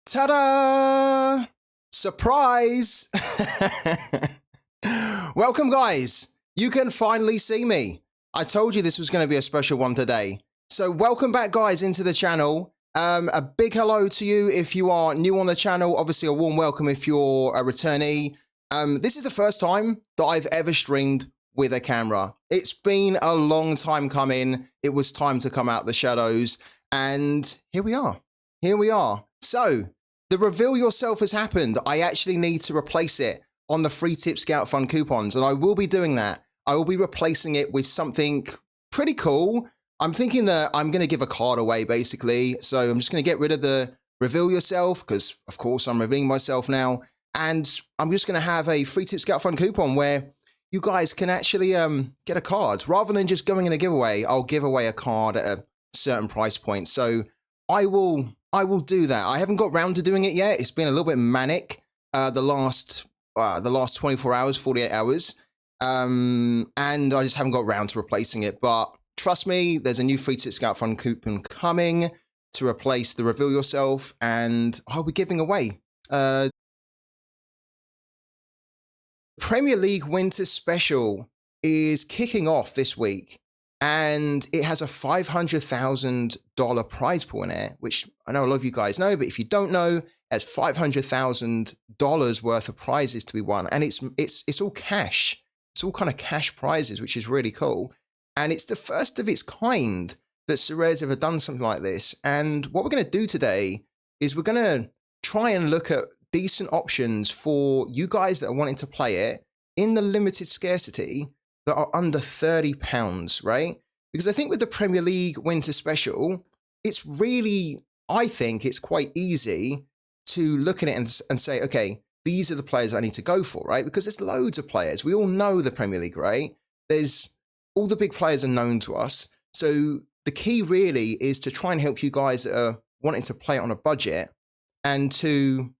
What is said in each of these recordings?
Ta-da! Surprise! Welcome, guys. You can finally see me. I told you this was going to be a special one today. So welcome back, guys, into the channel. A big hello to you if you are new on the channel. Obviously, a warm welcome if you're a returnee. This is the first time that I've ever streamed with a camera. It's been a long time coming. It was time to come out the shadows. And here we are. Here we are. So, the reveal yourself has happened. I actually need to replace it on the free Tip Scout Fund coupons, and I will be doing that. I will be replacing it with something pretty cool. I'm thinking that I'm going to give a card away, basically. So I'm just going to get rid of the reveal yourself, because, of course, I'm revealing myself now. And I'm just going to have a free Tip Scout Fund coupon where you guys can actually get a card. Rather than just going in a giveaway, I'll give away a card at a certain price point. So I will do that. I haven't got round to doing it yet. It's been a little bit manic the last 24 hours, 48 hours. And I just haven't got round to replacing it. But trust me, there's a new free Tip Scout Fund coupon coming to replace the reveal yourself. And I'll be giving away Premier League Winter Special is kicking off this week. And it has a $500,000 prize pool in it, which I know a lot of you guys know, but if you don't know, it's $500,000 worth of prizes to be won. And it's all cash. It's all kind of cash prizes, which is really cool. And it's the first of its kind that Sorare's ever done something like this. And what we're going to do today is we're going to try and look at decent options for you guys that are wanting to play it in the limited scarcity that are under £30, right? Because I think with the Premier League Winter Special, it's really, I think it's quite easy to look at it and say, okay, these are the players I need to go for, right? Because there's loads of players. We all know the Premier League, right? There's all the big players are known to us. So the key really is to try and help you guys that are wanting to play it on a budget and to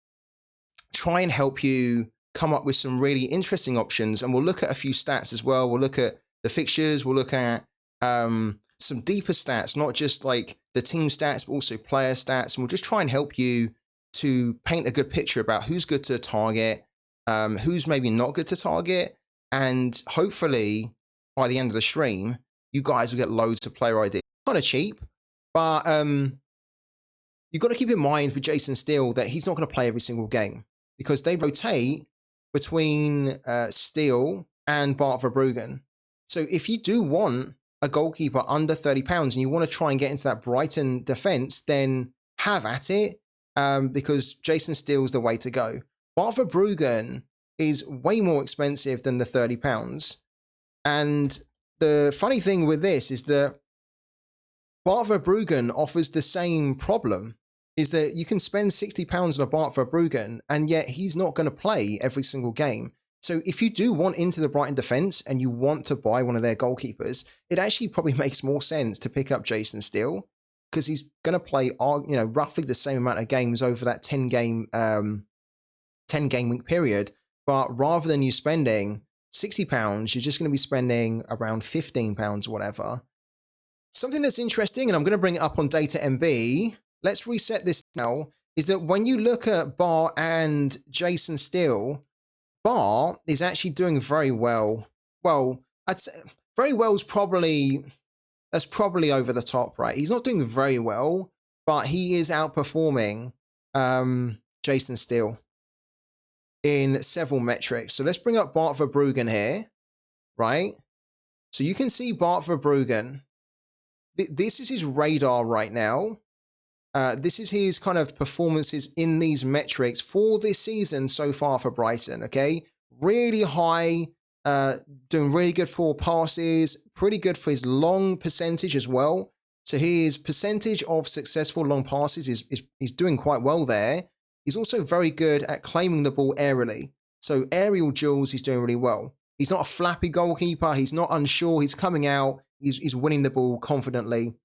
try and help you come up with some really interesting options. And we'll look at a few stats as well. We'll look at the fixtures. We'll look at some deeper stats, not just like the team stats, but also player stats. And we'll just try and help you to paint a good picture about who's good to target, who's maybe not good to target. And hopefully by the end of the stream, you guys will get loads of player ideas. Kind of cheap, but you've got to keep in mind with Jason Steele that he's not going to play every single game because they rotate between Steele and Bart Verbruggen. So if you do want a goalkeeper under £30 and you want to try and get into that Brighton defence, then have at it because Jason Steele's the way to go. Bart Verbruggen is way more expensive than the £30. And the funny thing with this is that Bart Verbruggen offers the same problem, is that you can spend £60 on a Bart Verbruggen and yet he's not going to play every single game. So if you do want into the Brighton defence and you want to buy one of their goalkeepers, it actually probably makes more sense to pick up Jason Steele because he's going to play roughly the same amount of games over that 10 game week period. But rather than you spending £60, you're just going to be spending around £15 or whatever. Something that's interesting, and I'm going to bring it up on Data MB. Let's reset this now, is that when you look at Bart and Jason Steele, Bart is actually doing very well. Well, I'd say very well is that's probably over the top, right? He's not doing very well, but he is outperforming Jason Steele in several metrics. So let's bring up Bart Verbruggen here, right? So you can see Bart Verbruggen. This is his radar right now. This is his kind of performances in these metrics for this season so far for Brighton, okay? Really high, doing really good for passes, pretty good for his long percentage as well. So his percentage of successful long passes is doing quite well there. He's also very good at claiming the ball aerially. So aerial duels, he's doing really well. He's not a flappy goalkeeper. He's not unsure. He's coming out. He's winning the ball confidently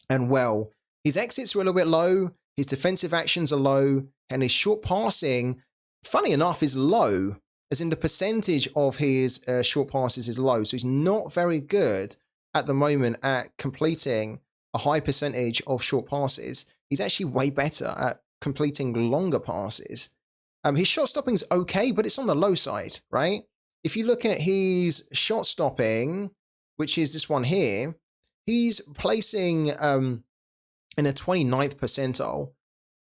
and well. His exits are a little bit low, his defensive actions are low, and his short passing, funny enough, is low, as in the percentage of his short passes is low. So he's not very good at the moment at completing a high percentage of short passes. He's actually way better at completing longer passes. His shot stopping is okay, but it's on the low side, right? If you look at his shot stopping, which is this one here, he's placing in a 29th percentile.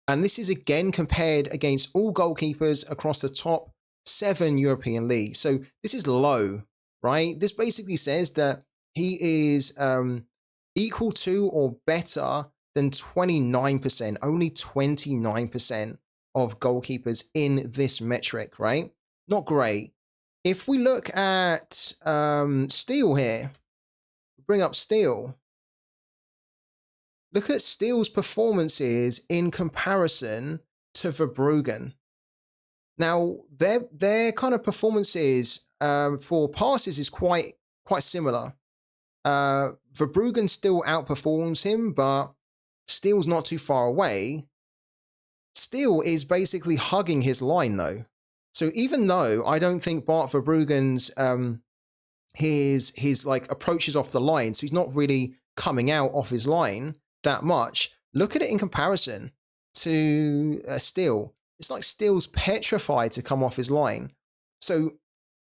And this is again compared against all goalkeepers across the top 7 European leagues. So this is low, right? This basically says that he is equal to or better than 29%, only 29% of goalkeepers in this metric, right? Not great. If we look at Steele here, bring up Steele. Look at Steele's performances in comparison to Verbruggen. Now, their kind of performances for passes is quite similar. Verbruggen still outperforms him, but Steele's not too far away. Steele is basically hugging his line, though. So even though I don't think Bart Verbruggen's his like approaches off the line, so he's not really coming out off his line that much. Look at it in comparison to Steele. It's like Steele's petrified to come off his line. So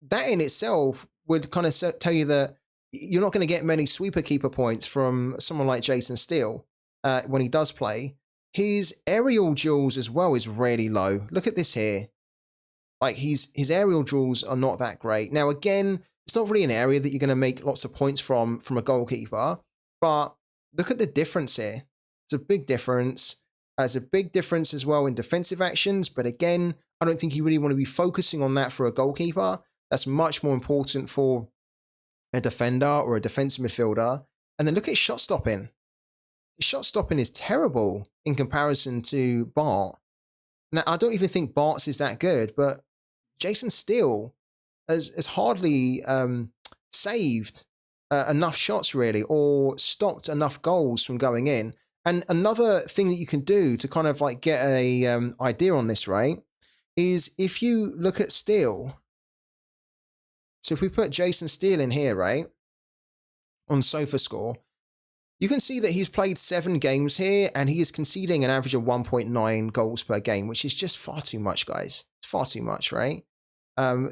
that in itself would kind of tell you that you're not going to get many sweeper keeper points from someone like Jason Steele when he does play. His aerial duels as well is really low. Look at this here. Like his aerial duels are not that great. Now again, it's not really an area that you're going to make lots of points from a goalkeeper, but look at the difference here. It's a big difference. There's a big difference as well in defensive actions, but again, I don't think you really want to be focusing on that for a goalkeeper. That's much more important for a defender or a defensive midfielder. And then look at shot stopping. His shot stopping is terrible in comparison to Bart. Now, I don't even think Bart's is that good, but Jason Steele has hardly saved enough shots really, or stopped enough goals from going in. And another thing that you can do to kind of like get a idea on this, right, is if you look at Steele. So if we put Jason Steele in here, right, on SofaScore, you can see that he's played 7 games here and he is conceding an average of 1.9 goals per game, which is just far too much, guys. It's far too much, right?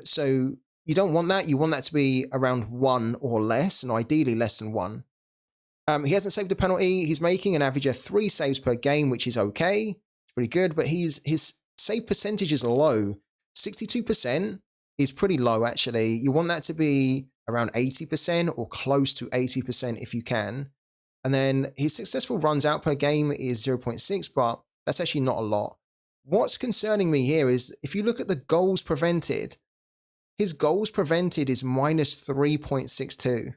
So you don't want that. You want that to be around 1 or less, and ideally less than 1. He hasn't saved a penalty. He's making an average of 3 saves per game, which is okay. It's pretty good, but his save percentage is low. 62% is pretty low, actually. You want that to be around 80% or close to 80% if you can. And then his successful runs out per game is 0.6, but that's actually not a lot. What's concerning me here is if you look at the goals prevented, his goals prevented is minus 3.62,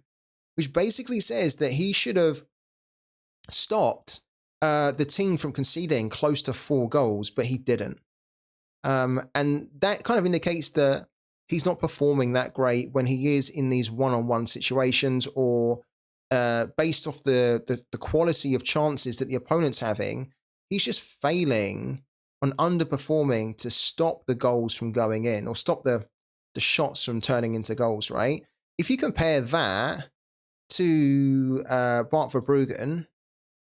which basically says that he should have stopped the team from conceding close to 4 goals, but he didn't. And that kind of indicates that he's not performing that great when he is in these one-on-one situations, or based off the quality of chances that the opponent's having, he's just failing on underperforming to stop the goals from going in, or stop the shots from turning into goals, right? If you compare that to Bart Verbruggen,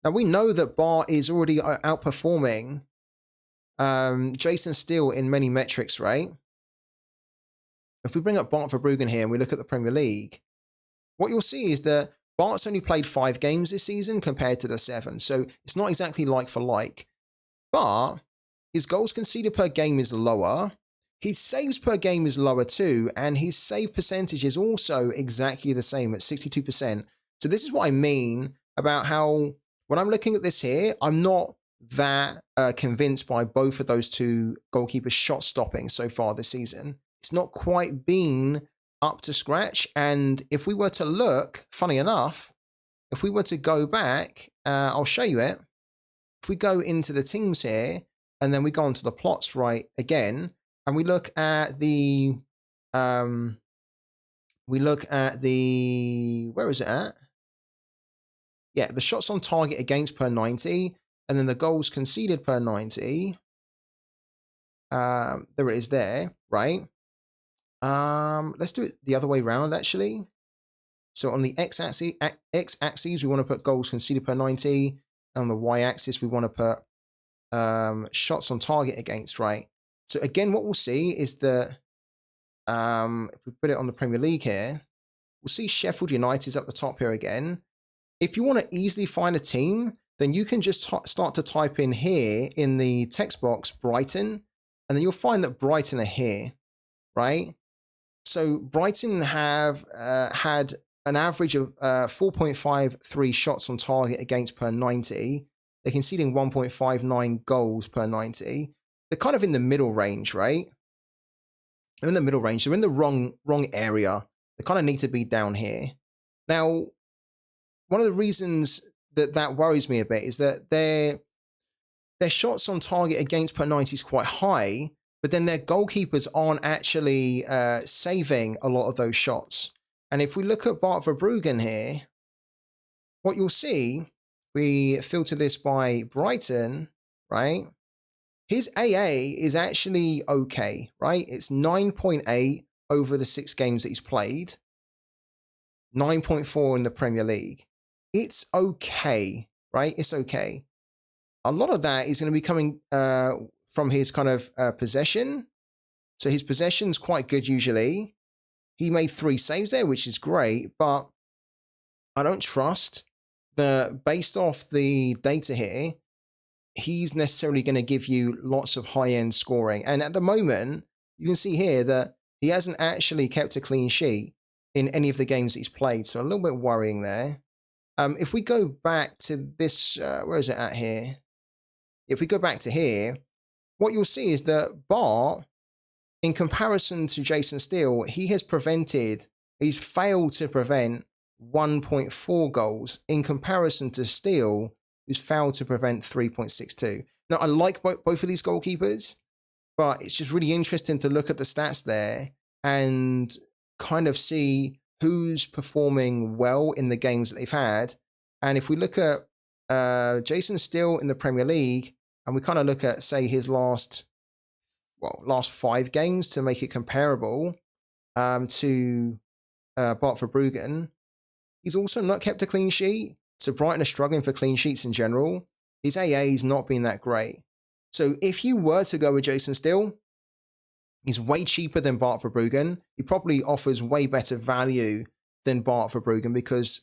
now we know that Bart is already outperforming Jason Steele in many metrics, right? If we bring up Bart Verbruggen here and we look at the Premier League, what you'll see is that Bart's only played 5 games this season compared to the 7, so it's not exactly like for like. But his goals conceded per game is lower, his saves per game is lower too, and his save percentage is also exactly the same at 62%. So this is what I mean about how, when I'm looking at this here, I'm not that convinced by both of those two goalkeepers' shot stopping so far this season. It's not quite been up to scratch. And if we were to look, funny enough, if we were to go back, I'll show you it. If we go into the teams here, and then we go onto the plots right again, and we look at the, where is it at? Yeah, the shots on target against per 90, and then the goals conceded per 90. There it is there, right? Let's do it the other way around, actually. So on the x-axis, we want to put goals conceded per 90. And on the y-axis, we want to put shots on target against, right? So again, what we'll see is that if we put it on the Premier League here, we'll see Sheffield United's up the top here again. If you want to easily find a team, then you can just start to type in here in the text box Brighton, and then you'll find that Brighton are here, right? So Brighton have had an average of 4.53 shots on target against per 90. They're conceding 1.59 goals per 90. They're kind of in the middle range, right? They're in the middle range. They're in the wrong area. They kind of need to be down here. Now, one of the reasons that worries me a bit is that their shots on target against per 90 is quite high, but then their goalkeepers aren't actually saving a lot of those shots. And if we look at Bart Verbruggen here, what you'll see, we filter this by Brighton, right? His AA is actually okay, right? It's 9.8 over the 6 games that he's played, 9.4 in the Premier League. It's okay, right? It's okay. A lot of that is going to be coming from his kind of possession. So his possession's quite good usually. He made 3 saves there, which is great, but I don't trust that based off the data here, he's necessarily going to give you lots of high-end scoring. And at the moment, you can see here that he hasn't actually kept a clean sheet in any of the games that he's played. So a little bit worrying there. If we go back to this, where is it at here? If we go back to here, what you'll see is that Bart, in comparison to Jason Steele, he's failed to prevent 1.4 goals in comparison to Steele, who's failed to prevent 3.62. Now, I like both of these goalkeepers, but it's just really interesting to look at the stats there and kind of see who's performing well in the games that they've had. And if we look at Jason Steele in the Premier League, and we kind of look at, say, his last 5 games to make it comparable to Bart Verbruggen, he's also not kept a clean sheet. So Brighton are struggling for clean sheets in general. His AA's not been that great. So if you were to go with Jason Steele, he's way cheaper than Bart Verbruggen. He probably offers way better value than Bart Verbruggen because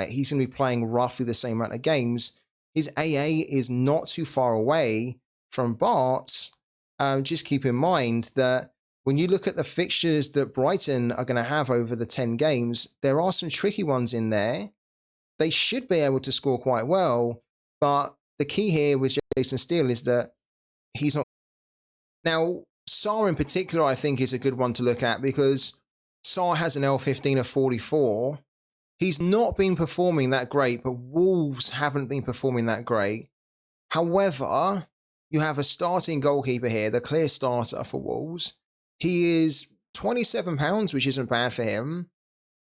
he's going to be playing roughly the same amount of games. His AA is not too far away from Bart's. Just keep in mind that when you look at the fixtures that Brighton are going to have over the 10 games, there are some tricky ones in there. They should be able to score quite well, but the key here with Jason Steele is that he's not. Now, Sarr in particular, I think, is a good one to look at because Sarr has an L15 of 44. He's not been performing that great, but Wolves haven't been performing that great. However, you have a starting goalkeeper here, the clear starter for Wolves. He is £27, which isn't bad for him.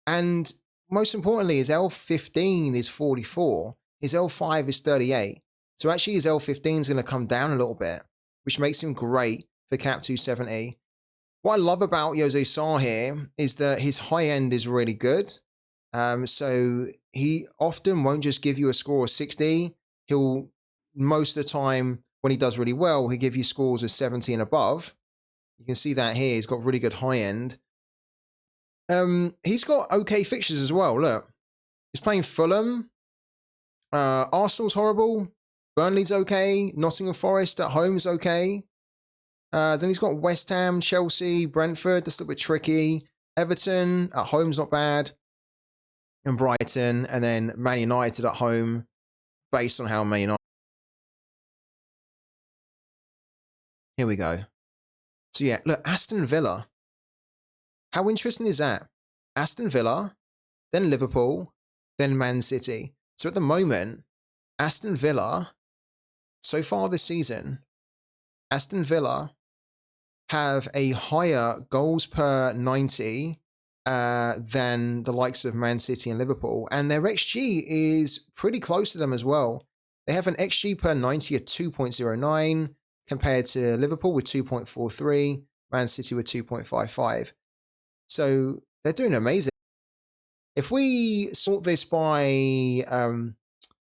And most importantly, his L15 is 44. His L5 is 38. So actually his L15 is going to come down a little bit, which makes him great for Cap 270. What I love about Jose Sarr here is that his high end is really good. So he often won't just give you a score of 60. He'll, most of the time, when he does really well, he'll give you scores of 70 and above. You can see that here. He's got really good high end. He's got okay fixtures as well. Look, he's playing Fulham. Arsenal's horrible. Burnley's okay. Nottingham Forest at home is okay. Then he's got West Ham, Chelsea, Brentford. That's a little bit tricky. Everton at home's not bad. And Brighton. And then Man United at home, based on how Man United. Here we go. So yeah, look, Aston Villa. How interesting is that? Aston Villa, then Liverpool, then Man City. So at the moment, Aston Villa, so far this season, Aston Villa have a higher goals per 90 than the likes of Man City and Liverpool. And their XG is pretty close to them as well. They have an XG per 90 of 2.09 compared to Liverpool with 2.43, Man City with 2.55. So they're doing amazing. If we sort this by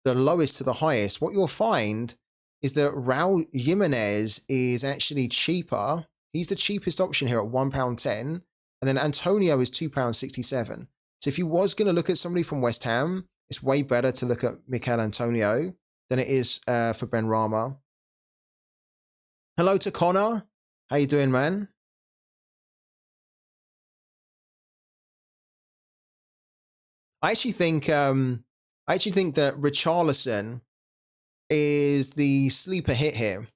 the lowest to the highest, what you'll find is that Raul Jimenez is actually cheaper. He's the cheapest option here at £1.10. And then Antonio is £2.67. So if you was going to look at somebody from West Ham, it's way better to look at Mikel Antonio than it is for Benrahma. Hello to Connor. How you doing, man? I actually think that Richarlison is the sleeper hit here.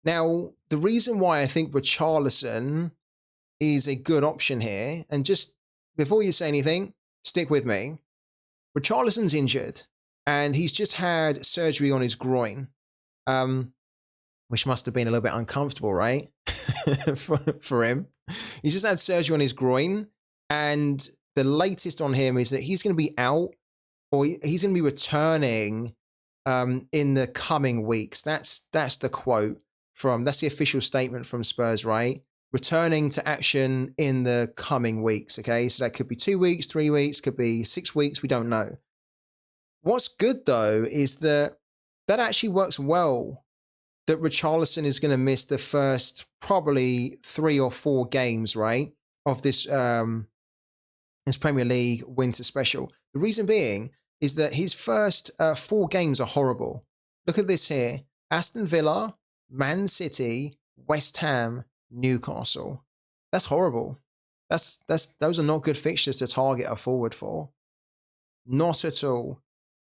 Now, the reason why I think Richarlison is a good option here, and just before you say anything, stick with me. Richarlison's injured, and he's just had surgery on his groin, which must have been a little bit uncomfortable, right? for him. He's just had surgery on his groin, and the latest on him is that he's going to be out, or he's going to be returning in the coming weeks. That's the quote that's the official statement from Spurs, right? Returning to action in the coming weeks, okay? So that could be 2 weeks, 3 weeks, could be 6 weeks, we don't know. What's good, though, is that actually works well, that Richarlison is going to miss the first probably 3 or 4 games, right, of this Premier League winter special. The reason being is that his first 4 games are horrible. Look at this here. Aston Villa, Man City, West Ham, Newcastle. That's horrible. Those are not good fixtures to target a forward for. Not at all.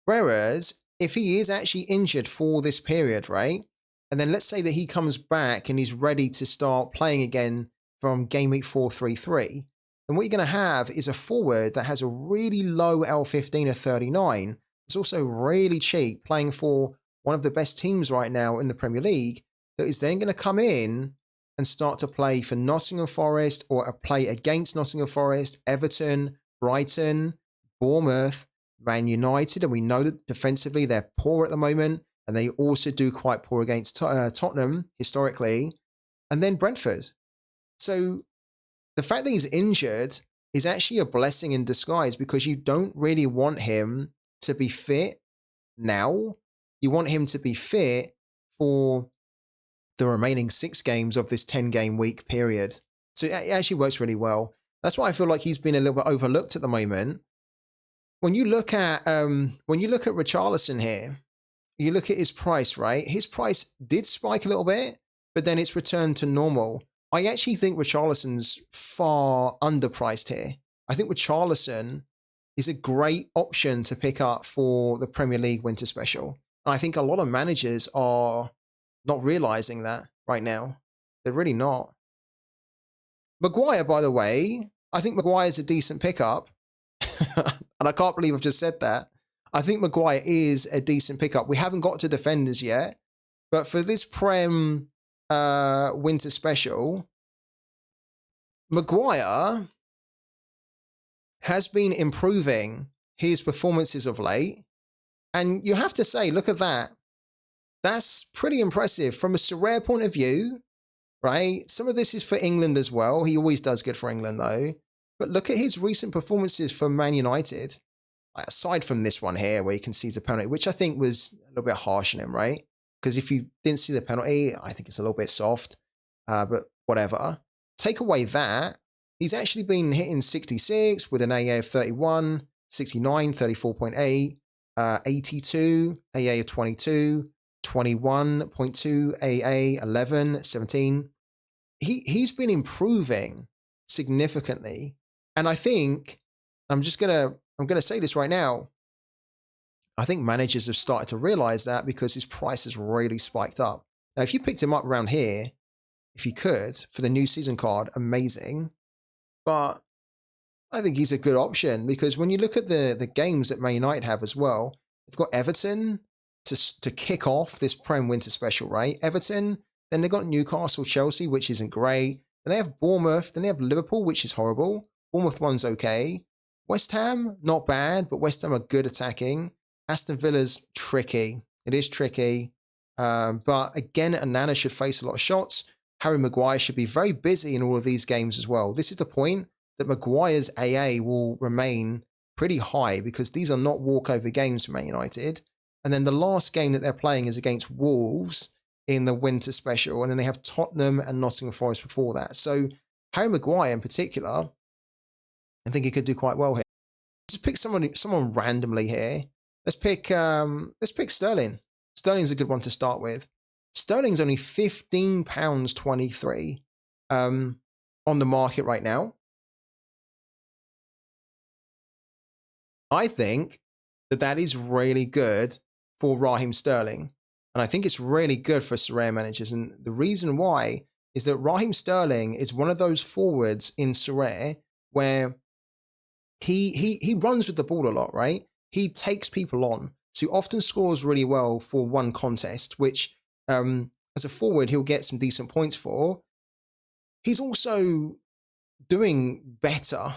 Whereas, if he is actually injured for this period, right, and then let's say that he comes back and he's ready to start playing again from game week 4-3-3, then what you're going to have is a forward that has a really low L15 of 39. It's also really cheap, playing for one of the best teams right now in the Premier League, that is then going to come in and start to play for Nottingham Forest, or play against Nottingham Forest, Everton, Brighton, Bournemouth, Man United. And we know that defensively they're poor at the moment, and they also do quite poor against Tottenham historically, and then Brentford. So the fact that he's injured is actually a blessing in disguise, because you don't really want him to be fit now. You want him to be fit for the remaining 6 games of this 10-game week period. So it actually works really well. That's why I feel like he's been a little bit overlooked at the moment. When you look at Richarlison here, you look at his price, right? His price did spike a little bit, but then it's returned to normal. I actually think Richarlison's far underpriced here. I think Richarlison is a great option to pick up for the Premier League winter special. And I think a lot of managers are not realizing that right now. They're really not. Maguire, by the way, I think Maguire's a decent pickup. And I can't believe I've just said that. I think Maguire is a decent pickup. We haven't got to defenders yet, but for this Prem winter special, Maguire has been improving his performances of late. And you have to say, look at that. That's pretty impressive from a Sorare point of view, right? Some of this is for England as well. He always does good for England, though. But look at his recent performances for Man United. Aside from this one here, where you can see the penalty, which I think was a little bit harsh on him, right? Because if you didn't see the penalty, I think it's a little bit soft. But whatever. Take away that, he's actually been hitting 66 with an AA of 31, 69, 34.8, 82, AA of 22, 21.2, AA, 11, 17. He's been improving significantly. And I think, I'm going to say this right now, I think managers have started to realize that, because his price has really spiked up. Now, if you picked him up around here, if you could, for the new season card, amazing. But I think he's a good option, because when you look at the games that Man United have as well, they've got Everton to kick off this Prem Winter Special, right? Everton, then they've got Newcastle, Chelsea, which isn't great. Then they have Bournemouth, then they have Liverpool, which is horrible. Bournemouth one's okay. West Ham, not bad, but West Ham are good attacking. Aston Villa's tricky. It is tricky. But again, Onana should face a lot of shots. Harry Maguire should be very busy in all of these games as well. This is the point, that Maguire's AA will remain pretty high, because these are not walkover games for Man United. And then the last game that they're playing is against Wolves in the winter special. And then they have Tottenham and Nottingham Forest before that. So Harry Maguire in particular, I think he could do quite well here. Just pick someone randomly here. Let's pick Sterling. Sterling's a good one to start with. Sterling's only £15.23 on the market right now. I think that is really good for Raheem Sterling. And I think it's really good for Sorare managers. And the reason why is that Raheem Sterling is one of those forwards in Sorare where he runs with the ball a lot, right? He takes people on. So he often scores really well for one contest, which as a forward, he'll get some decent points for. He's also doing better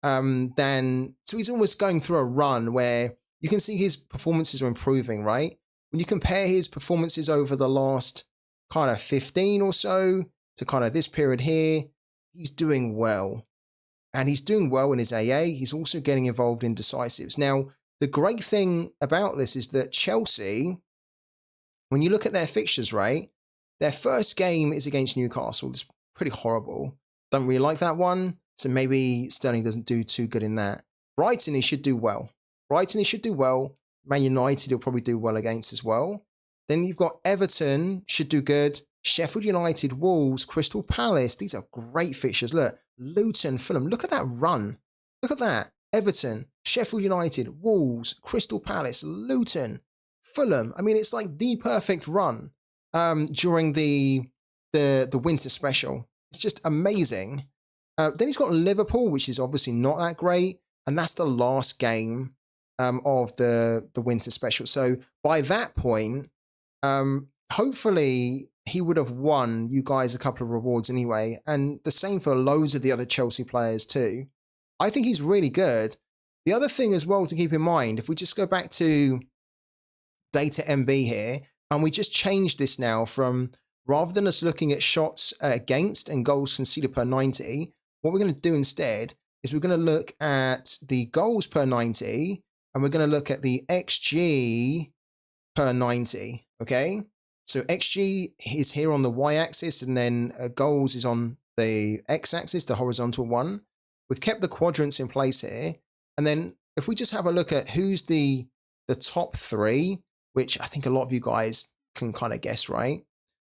so he's almost going through a run where you can see his performances are improving, right? When you compare his performances over the last kind of 15 or so to kind of this period here, he's doing well. And he's doing well in his AA. He's also getting involved in decisives. Now, the great thing about this is that Chelsea, when you look at their fixtures, right, their first game is against Newcastle. It's pretty horrible. Don't really like that one. So maybe Sterling doesn't do too good in that. Brighton, he should do well. Man United, he'll probably do well against as well. Then you've got Everton, should do good. Sheffield United, Wolves, Crystal Palace. These are great fixtures. Look, Luton, Fulham. Look at that run. Look at that. Everton, Sheffield United, Wolves, Crystal Palace, Luton, Fulham. I mean, it's like the perfect run during the winter special. It's just amazing. Then he's got Liverpool, which is obviously not that great. And that's the last game of the winter special. So by that point, hopefully he would have won you guys a couple of rewards anyway. And the same for loads of the other Chelsea players too. I think he's really good. The other thing as well to keep in mind, if we just go back to data MB here, and we just change this now from, rather than us looking at shots against and goals conceded per 90, what we're going to do instead is we're going to look at the goals per 90 and we're going to look at the XG per 90, okay? So XG is here on the y-axis and then goals is on the x-axis, the horizontal one. We've kept the quadrants in place here. And then if we just have a look at who's the top three, which I think a lot of you guys can kind of guess, right?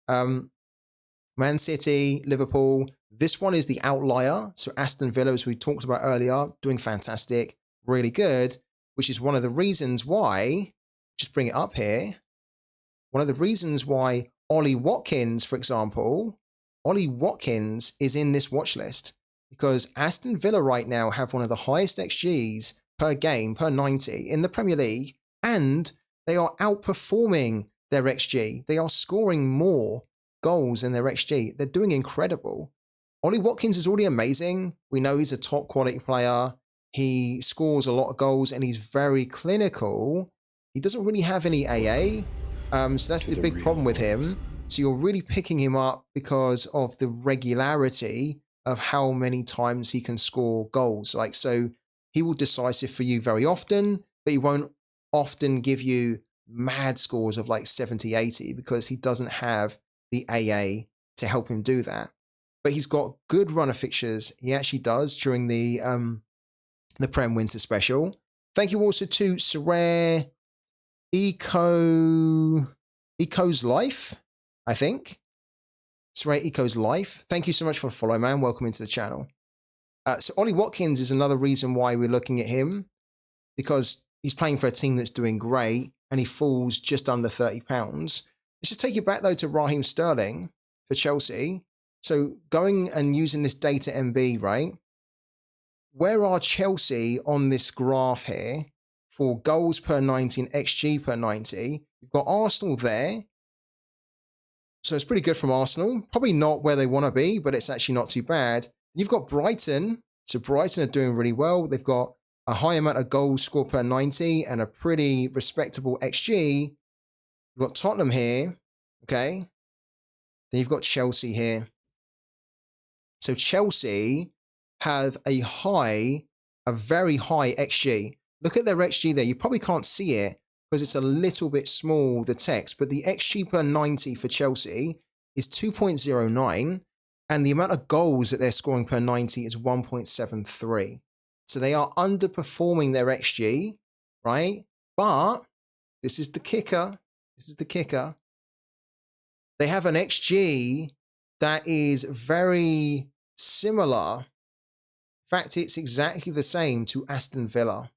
Man City, Liverpool. This one is the outlier. So Aston Villa, as we talked about earlier, doing fantastic, really good, which is one of the reasons why, just bring it up here, one of the reasons why Ollie Watkins, for example, Ollie Watkins is in this watch list because Aston Villa right now have one of the highest XGs per game, per 90 in the Premier League, and they are outperforming their XG. They are scoring more goals in their XG. They're doing incredible. Ollie Watkins is already amazing. We know he's a top quality player. He scores a lot of goals and he's very clinical. He doesn't really have any AA. So that's the big problem with him. So you're really picking him up because of the regularity of how many times he can score goals. Like, so he will decisive for you very often, but he won't often give you mad scores of like 70, 80 because he doesn't have the AA to help him do that. But he's got good runner fixtures. He actually does during the PREM Winter Special. Thank you also to Sorare Eco's Life, I think. Sorare Eco's Life. Thank you so much for the follow, man. Welcome into the channel. So Ollie Watkins is another reason why we're looking at him, because he's playing for a team that's doing great and he falls just under £30. Let's just take you back though to Raheem Sterling for Chelsea. So going and using this data MB, right? Where are Chelsea on this graph here for goals per 90 and XG per 90? You've got Arsenal there. So it's pretty good from Arsenal. Probably not where they want to be, but it's actually not too bad. You've got Brighton. So Brighton are doing really well. They've got a high amount of goals scored per 90 and a pretty respectable XG. You've got Tottenham here, okay? Then you've got Chelsea here. So Chelsea have a very high XG. Look at their XG there. You probably can't see it, because it's a little bit small, the text, but the XG per 90 for Chelsea is 2.09, and the amount of goals that they're scoring per 90 is 1.73. So they are underperforming their XG, right? But this is the kicker. This is the kicker. They have an XG that is very similar. In fact, it's exactly the same to Aston Villa.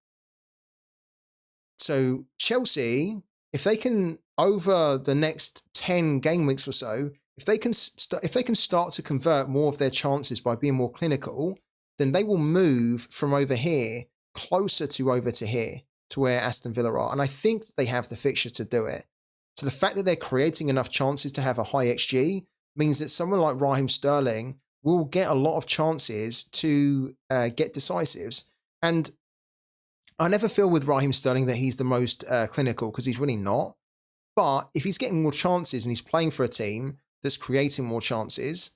So Chelsea, if they can, over the next 10 game weeks or so, if they can start to convert more of their chances by being more clinical, then they will move from over here closer to over to here, to where Aston Villa are. And I think they have the fixture to do it. So the fact that they're creating enough chances to have a high XG means that someone like Raheem Sterling will get a lot of chances to get decisives. And I never feel with Raheem Sterling that he's the most clinical, because he's really not. But if he's getting more chances and he's playing for a team that's creating more chances,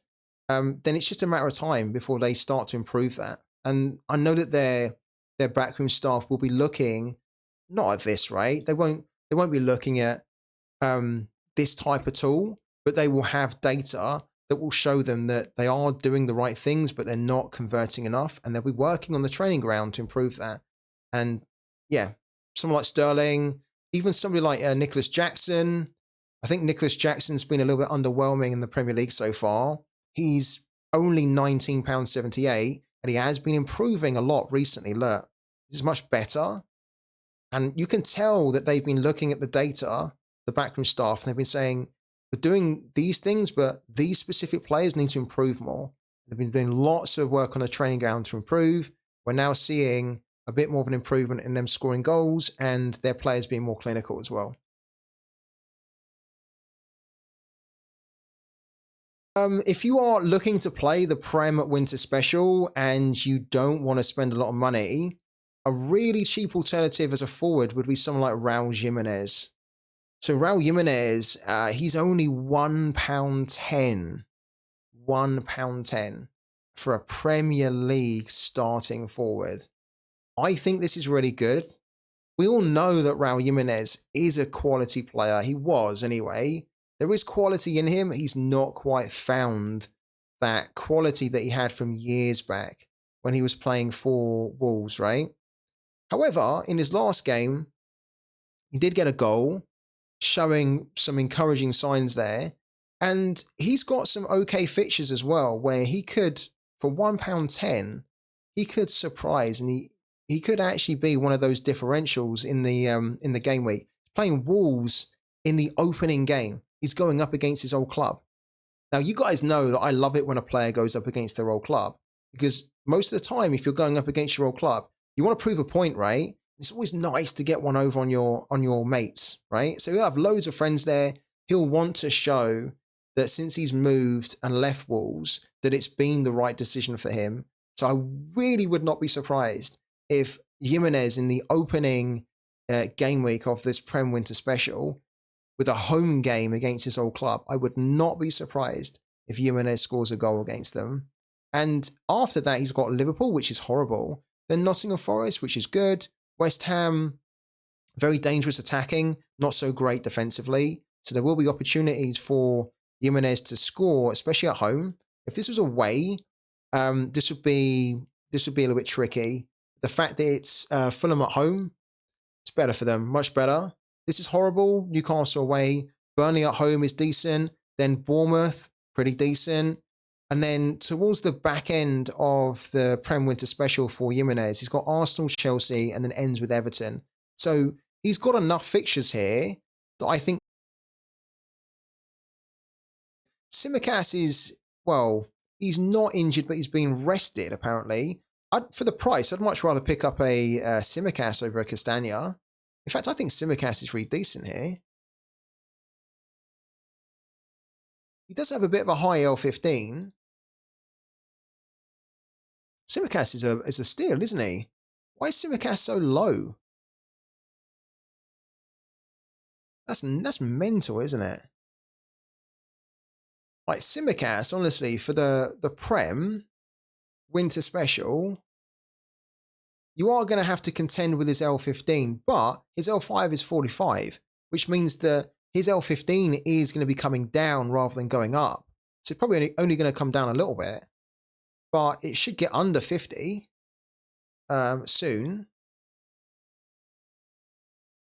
then it's just a matter of time before they start to improve that. And I know that their backroom staff will be looking not at this, right? They won't be looking at this type of tool, but they will have data that will show them that they are doing the right things, but they're not converting enough, and they'll be working on the training ground to improve that. And yeah, someone like Sterling, even somebody like Nicholas Jackson. I think Nicholas Jackson's been a little bit underwhelming in the Premier League so far. He's only £19.78, and he has been improving a lot recently. Look, this is much better. And you can tell that they've been looking at the data, the backroom staff, and they've been saying, we're doing these things, but these specific players need to improve more. They've been doing lots of work on the training ground to improve. We're now seeing a bit more of an improvement in them scoring goals and their players being more clinical as well. If you are looking to play the Prem Winter Special and you don't want to spend a lot of money, a really cheap alternative as a forward would be someone like Raul Jimenez. So Raul Jimenez, he's only £1.10. £1.10 for a Premier League starting forward. I think this is really good. We all know that Raul Jimenez is a quality player. He was anyway. There is quality in him. He's not quite found that quality that he had from years back when he was playing for Wolves, right? However, in his last game, he did get a goal, showing some encouraging signs there. And he's got some okay fixtures as well, where he could, for £1.10, he could surprise, and he could actually be one of those differentials in the game week. Playing Wolves in the opening game. He's going up against his old club. Now, you guys know that I love it when a player goes up against their old club, because most of the time, if you're going up against your old club, you want to prove a point, right? It's always nice to get one over on your mates, right? So he'll have loads of friends there. He'll want to show that since he's moved and left Wolves, that it's been the right decision for him. So I really would not be surprised if Jimenez in the opening game week of this Prem Winter Special, with a home game against his old club, I would not be surprised if Jimenez scores a goal against them. And after that, he's got Liverpool, which is horrible. Then Nottingham Forest, which is good. West Ham, very dangerous attacking, not so great defensively. So there will be opportunities for Jimenez to score, especially at home. If this was away, this would be a little bit tricky. The fact that it's Fulham at home, it's better for them, much better. This is horrible. Newcastle away. Burnley at home is decent. Then Bournemouth, pretty decent. And then towards the back end of the Prem Winter Special for Jimenez, he's got Arsenal, Chelsea, and then ends with Everton. So he's got enough fixtures here that I think Tsimikas is, well, he's not injured, but he's been rested, apparently. For the price, I'd much rather pick up a Tsimikas over a Castagna. In fact, I think Tsimikas is really decent here. He does have a bit of a high L15. Tsimikas is a steal, isn't he? Why is Tsimikas so low? That's mental, isn't it? Like Tsimikas, honestly, for the Prem Winter Special, you are going to have to contend with his L15, but his L5 is 45, which means that his L15 is going to be coming down rather than going up. So it's probably only going to come down a little bit, but it should get under 50 soon.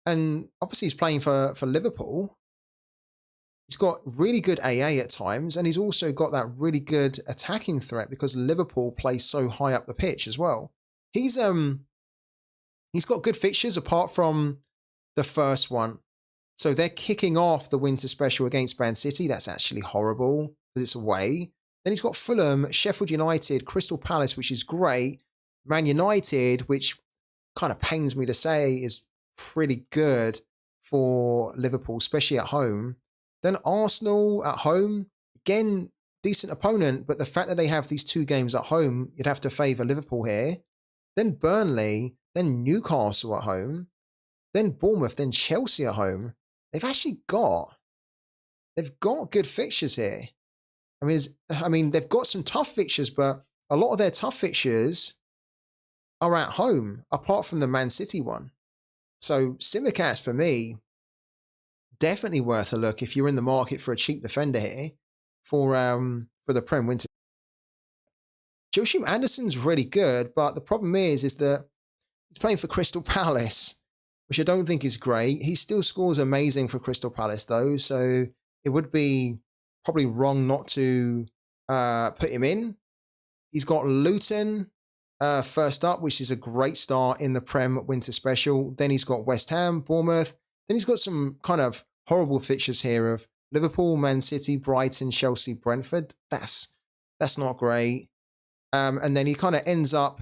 And obviously he's playing for Liverpool. He's got really good AA at times, and he's also got that really good attacking threat because Liverpool plays so high up the pitch as well. He's got good fixtures apart from the first one. So they're kicking off the winter special against Man City. That's actually horrible, but it's away. Then he's got Fulham, Sheffield United, Crystal Palace, which is great. Man United, which kind of pains me to say, is pretty good for Liverpool, especially at home. Then Arsenal at home, again, decent opponent, but the fact that they have these 2 games at home, you'd have to favour Liverpool here. Then Burnley, then Newcastle at home, then Bournemouth, then Chelsea at home. They've got good fixtures here. I mean, they've got some tough fixtures, but a lot of their tough fixtures are at home, apart from the Man City one. So Tsimikas, for me, definitely worth a look if you're in the market for a cheap defender here for the Prem Winter. Joachim Andersen's really good, but the problem is that he's playing for Crystal Palace, which I don't think is great. He still scores amazing for Crystal Palace, though, so it would be probably wrong not to put him in. He's got Luton first up, which is a great start in the Prem Winter Special. Then he's got West Ham, Bournemouth. Then he's got some kind of horrible fixtures here of Liverpool, Man City, Brighton, Chelsea, Brentford. That's not great. And then he kind of ends up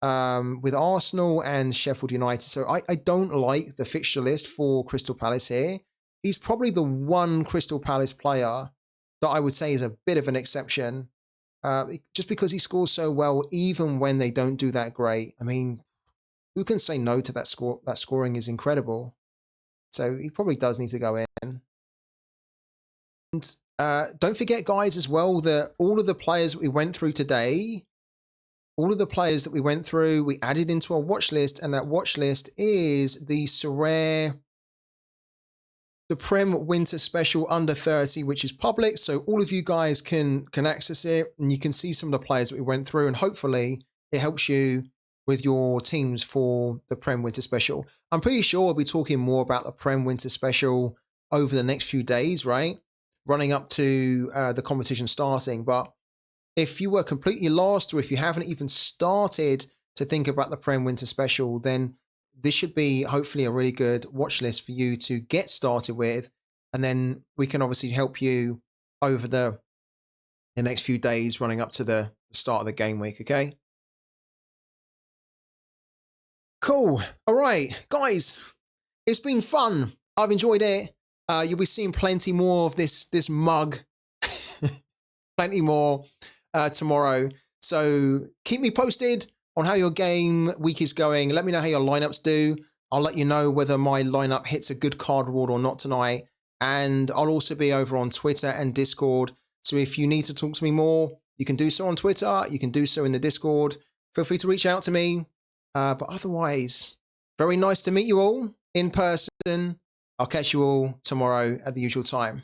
with Arsenal and Sheffield United. So I don't like the fixture list for Crystal Palace here. He's probably the one Crystal Palace player that I would say is a bit of an exception, just because he scores so well even when they don't do that great. I mean, who can say no to that score? That scoring is incredible. So he probably does need to go in. And don't forget, guys, as well, that all of the players that we went through today, we added into our watch list, and that watch list is the Sorare, the Prem Winter Special Under 30, which is public, so all of you guys can access it, and you can see some of the players that we went through, and hopefully it helps you with your teams for the Prem Winter Special. I'm pretty sure we'll be talking more about the Prem Winter Special over the next few days, right? Running up to the competition starting. But if you were completely lost, or if you haven't even started to think about the Prem Winter Special, then this should be hopefully a really good watch list for you to get started with. And then we can obviously help you over the next few days running up to the start of the game week, okay? Cool. All right, guys, it's been fun. I've enjoyed it. You'll be seeing plenty more of this mug, plenty more tomorrow. So keep me posted on how your game week is going. Let me know how your lineups do. I'll let you know whether my lineup hits a good card reward or not tonight. And I'll also be over on Twitter and Discord. So if you need to talk to me more, you can do so on Twitter. You can do so in the Discord. Feel free to reach out to me. But otherwise, very nice to meet you all in person. I'll catch you all tomorrow at the usual time.